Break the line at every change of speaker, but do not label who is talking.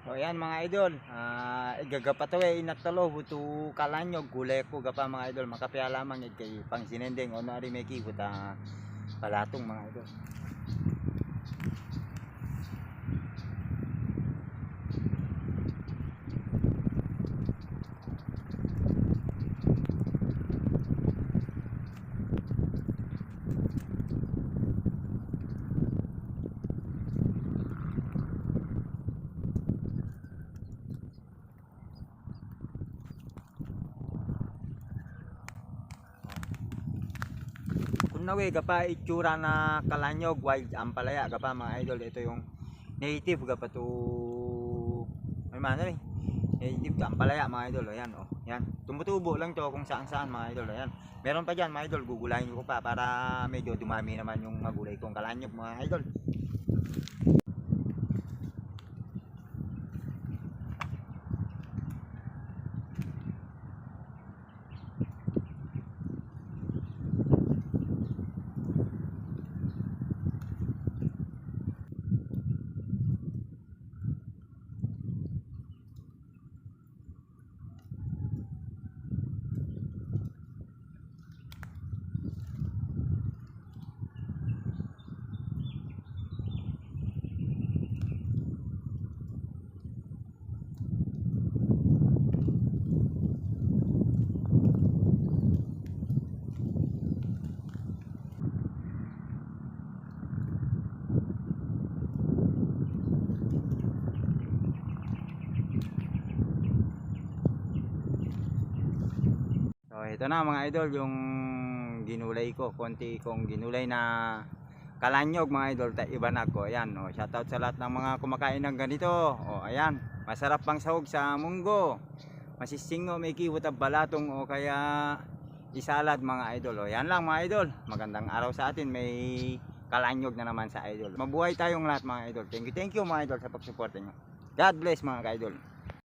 So ayan mga idol, igagapa to inatalo buto kalanyog gulay ko gapa mga idol makapya lamang kay pang sinendeng ono ari may kibuta palatong mga idol. Nawe gapa itsura na kalanyog wild ampalaya gapa mga idol, ito yung native gapa to may mana rin native ampalaya mga idol. Ayan oh, yan tumutubo lang to kung saan saan mga idol. Ayan meron pa dyan mga idol, gugulayin ko pa para medyo dumami naman yung magulay kong kalanyog mga idol. So ito na mga idol yung ginulay ko, konti kong ginulay na kalanyog mga idol, ibanag ko. Ayan oh, shoutout sa lahat ng mga kumakain ng ganito. Oh ayan, masarap pang sahog sa munggo, masisingo may kiwot ang balatong o kaya isalad mga idol. Oh yan lang mga idol, magandang araw sa atin, may kalanyog na naman sa idol. Mabuhay tayong lahat mga idol. Thank you mga idol sa pagsuporta nyo. God bless mga idol.